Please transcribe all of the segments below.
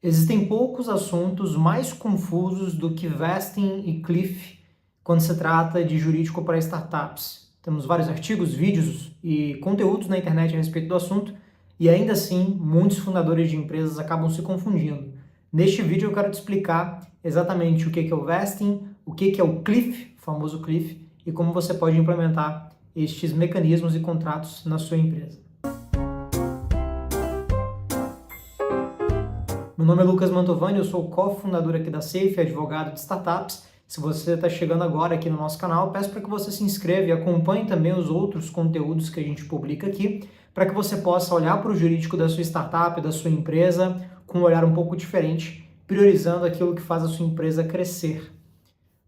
Existem poucos assuntos mais confusos do que vesting e cliff quando se trata de jurídico para startups. Temos vários artigos, vídeos e conteúdos na internet a respeito do assunto e ainda assim muitos fundadores de empresas acabam se confundindo. Neste vídeo eu quero te explicar exatamente o que é o vesting, o que é o cliff, o famoso cliff, e como você pode implementar estes mecanismos e contratos na sua empresa. Meu nome é Lucas Mantovani, eu sou cofundador aqui da Safe, advogado de startups. Se você está chegando agora aqui no nosso canal, peço para que você se inscreva e acompanhe também os outros conteúdos que a gente publica aqui, para que você possa olhar para o jurídico da sua startup, da sua empresa, com um olhar um pouco diferente, priorizando aquilo que faz a sua empresa crescer.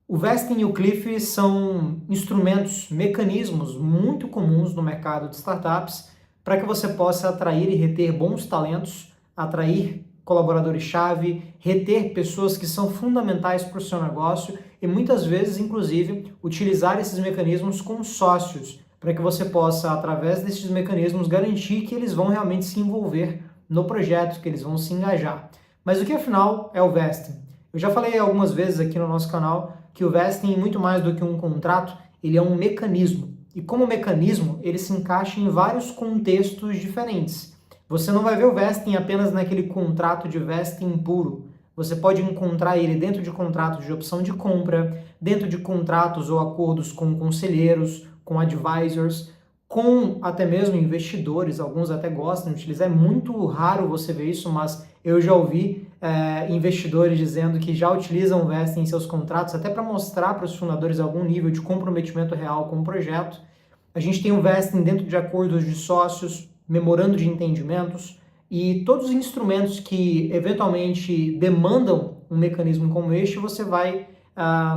O vesting e o cliff são instrumentos, mecanismos muito comuns no mercado de startups para que você possa atrair e reter bons talentos, atrair colaboradores-chave, reter pessoas que são fundamentais para o seu negócio e muitas vezes, inclusive, utilizar esses mecanismos com sócios, para que você possa, através desses mecanismos, garantir que eles vão realmente se envolver no projeto, que eles vão se engajar. Mas o que afinal é o vesting? Eu já falei algumas vezes aqui no nosso canal que o vesting, muito mais do que um contrato, ele é um mecanismo. E como mecanismo, ele se encaixa em vários contextos diferentes. Você não vai ver o vesting apenas naquele contrato de vesting puro. Você pode encontrar ele dentro de contratos de opção de compra, dentro de contratos ou acordos com conselheiros, com advisors, com até mesmo investidores. Alguns até gostam de utilizar. É muito raro você ver isso, mas eu já ouvi investidores dizendo que já utilizam o vesting em seus contratos, até para mostrar para os fundadores algum nível de comprometimento real com o projeto. A gente tem o vesting dentro de acordos de sócios, memorando de entendimentos e todos os instrumentos que eventualmente demandam um mecanismo como este, você vai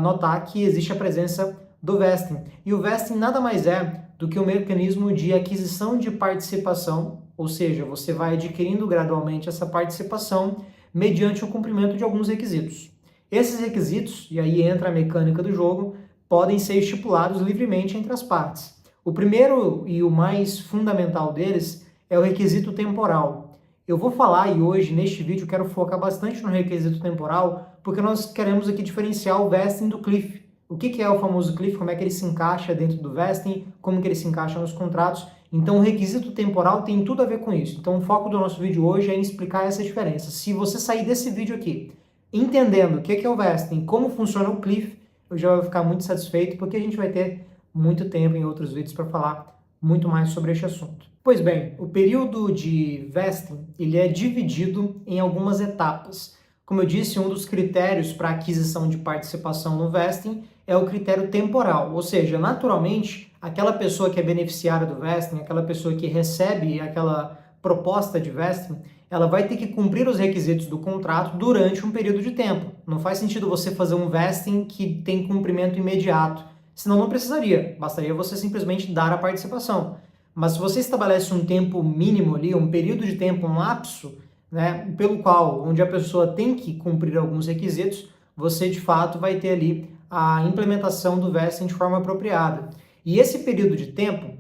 notar que existe a presença do vesting. E o vesting nada mais é do que um mecanismo de aquisição de participação, ou seja, você vai adquirindo gradualmente essa participação mediante o cumprimento de alguns requisitos. Esses requisitos, e aí entra a mecânica do jogo, podem ser estipulados livremente entre as partes. O primeiro e o mais fundamental deles é o requisito temporal. Eu vou falar e hoje, neste vídeo, quero focar bastante no requisito temporal, porque nós queremos aqui diferenciar o vesting do cliff. O que é o famoso cliff, como é que ele se encaixa dentro do vesting, como que ele se encaixa nos contratos. Então, o requisito temporal tem tudo a ver com isso. Então, o foco do nosso vídeo hoje é em explicar essa diferença. Se você sair desse vídeo aqui entendendo o que é o vesting, como funciona o cliff, eu já vou ficar muito satisfeito, porque a gente vai ter muito tempo em outros vídeos para falar muito mais sobre este assunto. Pois bem, o período de vesting, ele é dividido em algumas etapas. Como eu disse, um dos critérios para aquisição de participação no vesting é o critério temporal, ou seja, naturalmente, aquela pessoa que é beneficiária do vesting, aquela pessoa que recebe aquela proposta de vesting, ela vai ter que cumprir os requisitos do contrato durante um período de tempo. Não faz sentido você fazer um vesting que tem cumprimento imediato, senão não precisaria, bastaria você simplesmente dar a participação. Mas se você estabelece um tempo mínimo ali, um período de tempo, um lapso, né, pelo qual, onde a pessoa tem que cumprir alguns requisitos, você de fato vai ter ali a implementação do vesting de forma apropriada. E esse período de tempo,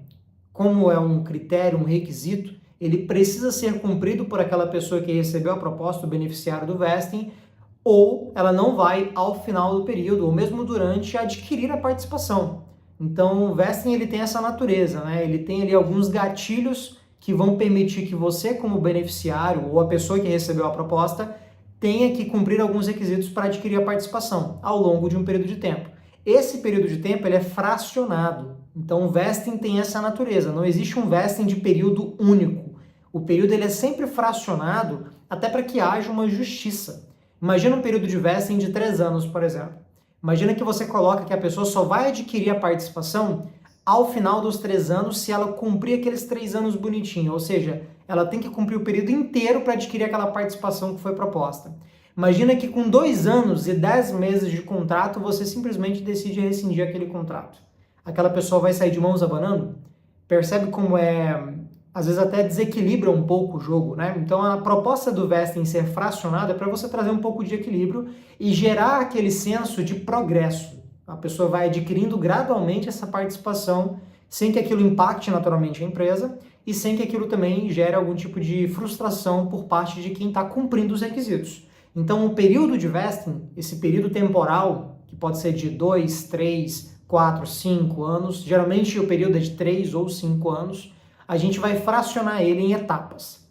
como é um critério, um requisito, ele precisa ser cumprido por aquela pessoa que recebeu a proposta, o beneficiário do vesting, ou ela não vai ao final do período, ou mesmo durante, adquirir a participação. Então, o vesting ele tem essa natureza, né? Ele tem ali alguns gatilhos que vão permitir que você, como beneficiário, ou a pessoa que recebeu a proposta, tenha que cumprir alguns requisitos para adquirir a participação ao longo de um período de tempo. Esse período de tempo ele é fracionado, então o vesting tem essa natureza, não existe um vesting de período único. O período ele é sempre fracionado até para que haja uma justiça. Imagina um período de vesting de 3 anos, por exemplo. Imagina que você coloca que a pessoa só vai adquirir a participação ao final dos 3 anos se ela cumprir aqueles 3 anos bonitinho, ou seja, ela tem que cumprir o período inteiro para adquirir aquela participação que foi proposta. Imagina que com 2 anos e 10 meses de contrato, você simplesmente decide rescindir aquele contrato. Aquela pessoa vai sair de mãos abanando? Percebe como às vezes até desequilibra um pouco o jogo, né? Então a proposta do vesting ser fracionado é para você trazer um pouco de equilíbrio e gerar aquele senso de progresso. A pessoa vai adquirindo gradualmente essa participação sem que aquilo impacte naturalmente a empresa e sem que aquilo também gere algum tipo de frustração por parte de quem está cumprindo os requisitos. Então, o período de vesting, esse período temporal, que pode ser de 2, 3, 4, 5 anos, geralmente o período é de 3 ou 5 anos, a gente vai fracionar ele em etapas.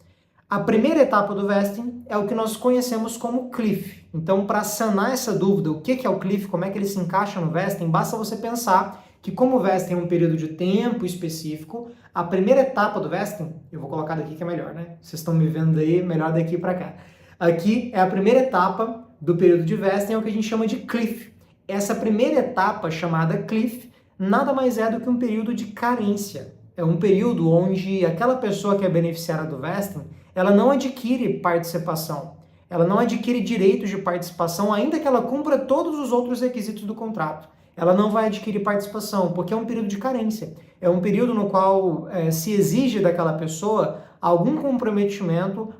A primeira etapa do vesting é o que nós conhecemos como cliff. Então, para sanar essa dúvida, o que é o cliff, como é que ele se encaixa no vesting, basta você pensar que como o vesting é um período de tempo específico, a primeira etapa do vesting, eu vou colocar daqui que é melhor, né? Vocês estão me vendo aí, melhor daqui para cá. Aqui é a primeira etapa do período de vesting, é o que a gente chama de cliff. Essa primeira etapa, chamada cliff, nada mais é do que um período de carência. É um período onde aquela pessoa que é beneficiária do vesting, ela não adquire participação, ela não adquire direitos de participação, ainda que ela cumpra todos os outros requisitos do contrato. Ela não vai adquirir participação, porque é um período de carência. É um período no qual se exige daquela pessoa algum comprometimento,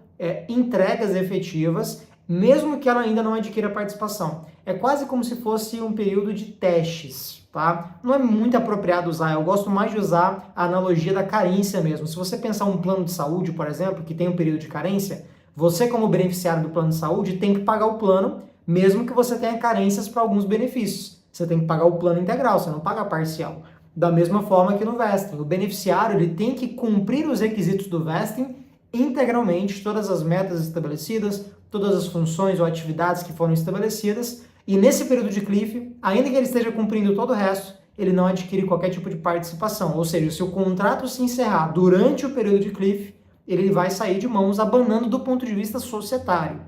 entregas efetivas, mesmo que ela ainda não adquira participação. É quase como se fosse um período de testes, tá? Não é muito apropriado usar, eu gosto mais de usar a analogia da carência mesmo. Se você pensar um plano de saúde, por exemplo, que tem um período de carência, você como beneficiário do plano de saúde tem que pagar o plano, mesmo que você tenha carências para alguns benefícios. Você tem que pagar o plano integral, você não paga parcial. Da mesma forma que no vesting, o beneficiário ele tem que cumprir os requisitos do vesting integralmente, todas as metas estabelecidas, todas as funções ou atividades que foram estabelecidas, e nesse período de cliff, ainda que ele esteja cumprindo todo o resto, ele não adquire qualquer tipo de participação. Ou seja, se o contrato se encerrar durante o período de cliff, ele vai sair de mãos abanando do ponto de vista societário.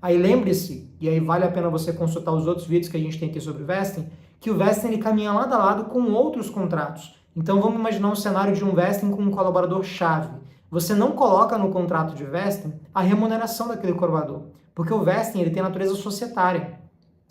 Aí lembre-se, e aí vale a pena você consultar os outros vídeos que a gente tem aqui sobre vesting, que o vesting ele caminha lado a lado com outros contratos. Então vamos imaginar um cenário de um vesting com um colaborador-chave. Você não coloca no contrato de vesting a remuneração daquele colaborador, porque o vesting ele tem natureza societária.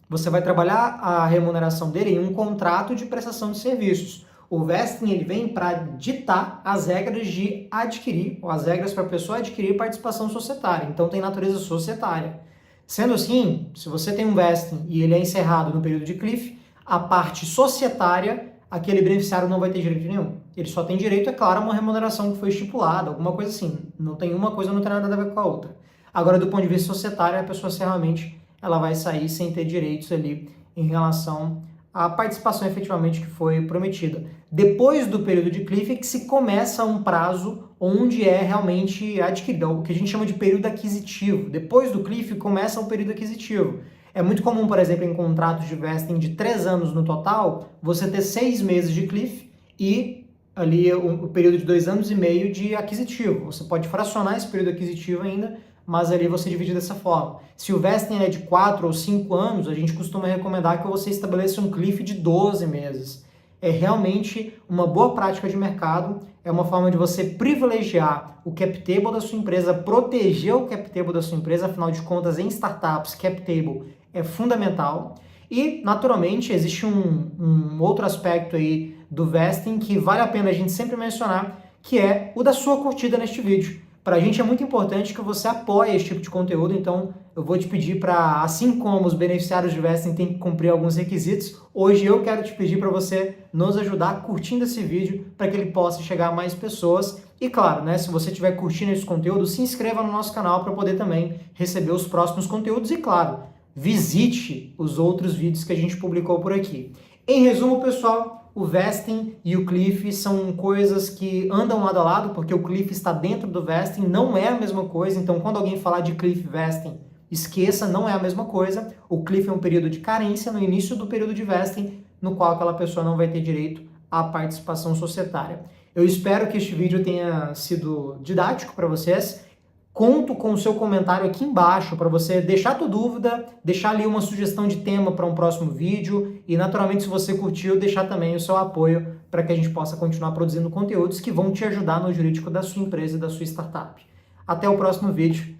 Você vai trabalhar a remuneração dele em um contrato de prestação de serviços. O vesting ele vem para ditar as regras de adquirir, ou as regras para a pessoa adquirir participação societária. Então tem natureza societária. Sendo assim, se você tem um vesting e ele é encerrado no período de cliff, a parte societária, aquele beneficiário não vai ter direito nenhum. Ele só tem direito, é claro, a uma remuneração que foi estipulada, alguma coisa assim. Não tem uma coisa, não tem nada a ver com a outra. Agora, do ponto de vista societário, a pessoa realmente ela vai sair sem ter direitos ali em relação à participação efetivamente que foi prometida. Depois do período de cliff é que se começa um prazo onde é realmente adquirido, o que a gente chama de período aquisitivo. Depois do cliff começa um período aquisitivo. É muito comum, por exemplo, em contratos de vesting de 3 anos no total, você ter 6 meses de cliff e ali o período de 2 anos e meio de aquisitivo. Você pode fracionar esse período aquisitivo ainda, mas ali você divide dessa forma. Se o vesting é de 4 ou 5 anos, a gente costuma recomendar que você estabeleça um cliff de 12 meses. É realmente uma boa prática de mercado, é uma forma de você privilegiar o cap table da sua empresa, proteger o cap table da sua empresa, afinal de contas, em startups, cap table é fundamental. E, naturalmente, existe um outro aspecto aí do vesting que vale a pena a gente sempre mencionar, que é o da sua curtida neste vídeo. Para a gente é muito importante que você apoie esse tipo de conteúdo, então eu vou te pedir para, assim como os beneficiários de vesting têm que cumprir alguns requisitos, hoje eu quero te pedir para você nos ajudar curtindo esse vídeo para que ele possa chegar a mais pessoas. E claro, né, se você estiver curtindo esse conteúdo, se inscreva no nosso canal para poder também receber os próximos conteúdos e, claro, visite os outros vídeos que a gente publicou por aqui. Em resumo, pessoal, o vesting e o cliff são coisas que andam lado a lado, porque o cliff está dentro do vesting, não é a mesma coisa. Então, quando alguém falar de cliff vesting, esqueça, não é a mesma coisa. O cliff é um período de carência no início do período de vesting, no qual aquela pessoa não vai ter direito à participação societária. Eu espero que este vídeo tenha sido didático para vocês. Conto com o seu comentário aqui embaixo para você deixar a tua dúvida, deixar ali uma sugestão de tema para um próximo vídeo e, naturalmente, se você curtiu, deixar também o seu apoio para que a gente possa continuar produzindo conteúdos que vão te ajudar no jurídico da sua empresa e da sua startup. Até o próximo vídeo.